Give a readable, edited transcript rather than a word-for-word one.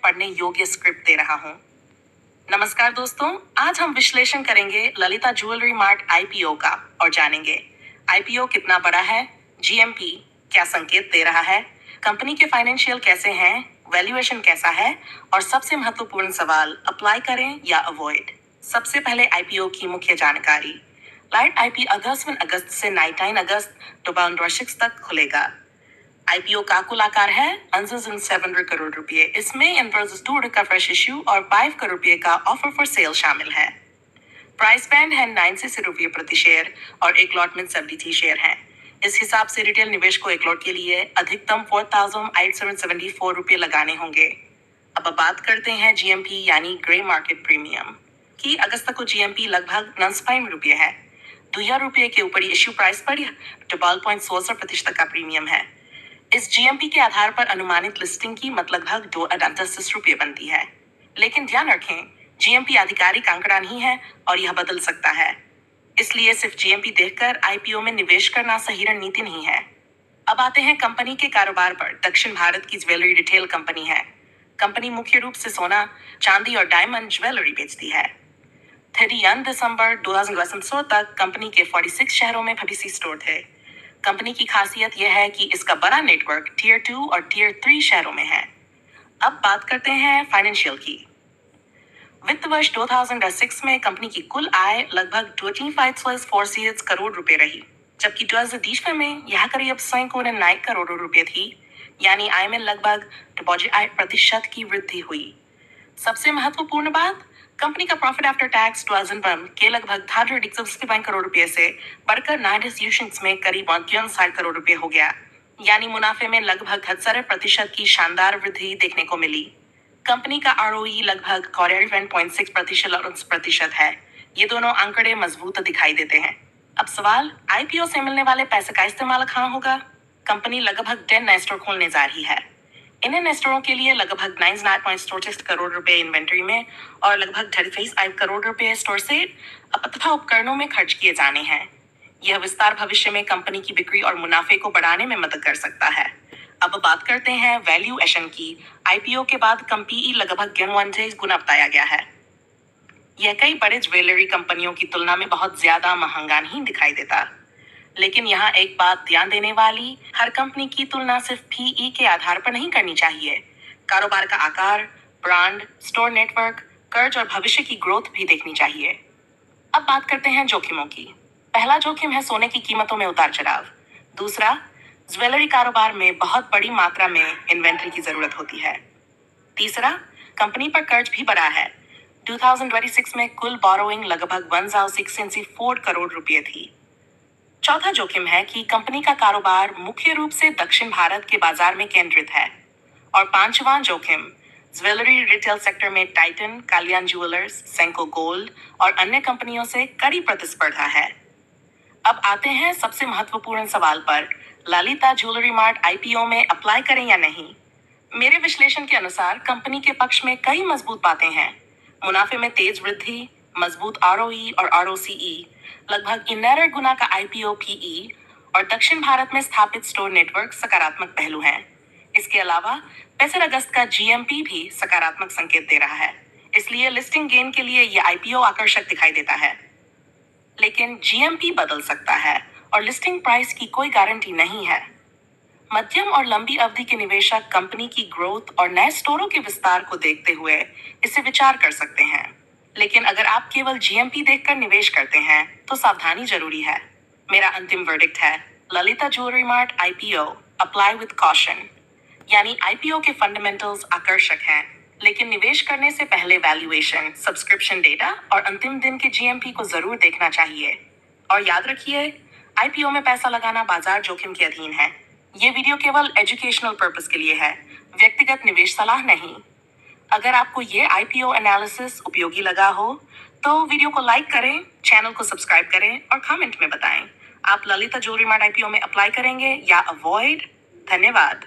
पढ़ने योग्य स्क्रिप्ट दे रहा हूँ। नमस्कार दोस्तों, आज हम विश्लेषण करेंगे ललिता ज्वेलरी मार्ट आईपीओ का और जानेंगे आईपीओ कितना बड़ा है, जीएमपी क्या संकेत दे रहा है, कंपनी के फाइनेंशियल कैसे हैं, वैल्यूएशन कैसा है और सबसे महत्वपूर्ण सवाल अप्लाई करें या अवॉइड। सबसे पहले आईपीओ की मुख्य जानकारी। लाइट आईपी अगस्त से 19 अगस्त 2026 तक खुलेगा। आईपीओ का कुल आकार है 700 करोड़ रुपए। इसमें इन्वर्स 2 का फ्रेश इश्यू और 5 करोड़ रुपए का ऑफर फॉर सेल शामिल है। प्राइस बैंड है 90 रुपये प्रति शेयर और एक लॉट में 73 शेयर हैं। इस हिसाब से रिटेल निवेश को एक लॉट के लिए अधिकतम 4,874 रुपये लगाने होंगे। अब बात करते हैं जीएमपी यानी ग्रे मार्केट प्रीमियम की। अगस्त को जीएमपी लगभग 95 रुपये है। 2,000 रुपये के ऊपर इश्यू प्राइस पर 12.16% का प्रीमियम है। इस जीएमपी के आधार पर अनुमानित लिस्टिंग कीमत लगभग 2.38 रुपये बनती है। लेकिन ध्यान रखें, जीएमपी आधिकारिक आंकड़ा नहीं है और यह बदल सकता है, इसलिए सिर्फ जीएमपी देखकर आईपीओ में निवेश करना सही रणनीति नहीं है। अब आते हैं कंपनी के कारोबार पर। दक्षिण भारत की ज्वेलरी रिटेल कंपनी है। कंपनी मुख्य रूप से सोना, चांदी और डायमंड ज्वेलरी बेचती है। 31 दिसंबर 2016 तक कंपनी के 46 शहरों में 26 स्टोर थे। कंपनी की खासियत यह है कि इसका बड़ा नेटवर्क टियर 2 और टियर 3 शहरों में है। अब बात करते हैं फाइनेंशियल की। वित्त वर्ष 2006 में कंपनी की कुल आय लगभग 25,406 करोड़ रुपए रही, जबकि 2020 में यह करीब 9 करोड़ रुपए थी, यानी आय में लगभग 2% की वृद्धि हुई। सबसे महत्वपूर्ण बात, कंपनी का प्रॉफिट आफ्टर टैक्स 2001 के लगभग 165 करोड़ रुपए से बढ़कर नॉन डिस्ट्रीब्यूशंस में करीब 59 करोड़ रुपए हो गया, यानी मुनाफे में लगभग 78% की शानदार वृद्धि देखने को मिली। कंपनी का आरओई लगभग 41.6% है। ये दोनों आंकड़े मजबूत दिखाई देते हैं। अब सवाल, आईपीओ से मिलने वाले पैसे का इस्तेमाल कहाँ होगा? कंपनी लगभग 10 नए स्टोर खोलने जा रही है। इन नए स्टोरों के लिए लगभग 9.46 करोड़ रुपए इन्वेंट्री में और लगभग 35 करोड़ रुपए स्टोर से तथा उपकरणों में खर्च किए जाने हैं। यह विस्तार भविष्य में कंपनी की बिक्री और मुनाफे को बढ़ाने में मदद कर सकता है। अब बात करते हैं वैल्यूएशन की। आईपीओ के बाद कंपनी लगभग 1 गुना बताया गया है। यह कई बड़े ज्वेलरी कंपनियों की तुलना में बहुत ज्यादा महंगा नहीं दिखाई देता, लेकिन यहाँ एक बात ध्यान देने वाली, हर कंपनी की तुलना सिर्फ पीई के आधार पर नहीं करनी चाहिए। कारोबार का आकार, ब्रांड, स्टोर नेटवर्क, कर्ज और भविष्य की ग्रोथ भी देखनी चाहिए। अब बात करते हैं जोखिमों की। पहला जोखिम है सोने की कीमतों में उतार चढ़ाव। दूसरा, ज्वेलरी कारोबार में बहुत बड़ी मात्रा में इन्वेंट्री की जरूरत होती है। तीसरा, कंपनी पर कर्ज भी बढ़ा है। 2026 में कुल बोरोइंग लगभग 1,604 करोड़ रुपए थी। चौथा जोखिम है कि कंपनी का कारोबार मुख्य रूप से दक्षिण भारत के बाजार में केंद्रित है। और पांचवां जोखिम, ज्वेलरी रिटेल सेक्टर में टाइटन, कल्याण ज्वेलर्स, सेंको गोल्ड और अन्य कंपनियों से कड़ी प्रतिस्पर्धा है। अब आते हैं सबसे महत्वपूर्ण सवाल पर, ललिता ज्वेलरी मार्ट आईपीओ में अप्लाई करें या नहीं। मेरे विश्लेषण के अनुसार कंपनी के पक्ष में कई मजबूत बातें हैं। मुनाफे में तेज वृद्धि, मजबूत आरओई और आरओसीई, लगभग 11 गुना का आईपीओ पीई और दक्षिण भारत में स्थापित स्टोर नेटवर्क सकारात्मक पहलू हैं। इसके अलावा 65 अगस्त का जीएमपी भी सकारात्मक संकेत दे रहा है, इसलिए लिस्टिंग गेन के लिए यह आईपीओ आकर्षक दिखाई देता है। लेकिन जीएमपी बदल सकता है और लिस्टिंग प्राइस की कोई गारंटी नहीं है। मध्यम और लंबी अवधि के निवेशक कंपनी की ग्रोथ और नए स्टोरों के विस्तार को देखते हुए इसे विचार कर सकते हैं। लेकिन अगर आप केवल जीएमपी देखकर निवेश करते हैं तो सावधानी जरूरी है। मेरा अंतिम वर्डिक्ट है, Lalita jewellery mart IPO apply with caution, यानी आईपीओ के फंडामेंटल्स आकर्षक हैं, लेकिन निवेश करने से पहले वैल्यूएशन, सब्सक्रिप्शन डेटा और अंतिम दिन के जीएमपी को जरूर देखना चाहिए। और याद रखिए, आईपीओ में पैसा लगाना बाजार जोखिम के अधीन है। ये वीडियो केवल एजुकेशनल पर्पस के लिए है, व्यक्तिगत निवेश सलाह नहीं। अगर आपको ये आईपीओ एनालिसिस उपयोगी लगा हो तो वीडियो को लाइक करें, चैनल को सब्सक्राइब करें और कमेंट में बताएं आप ललिता ज्वेलरी मार्ट आईपीओ में अप्लाई करेंगे या अवॉइड। धन्यवाद।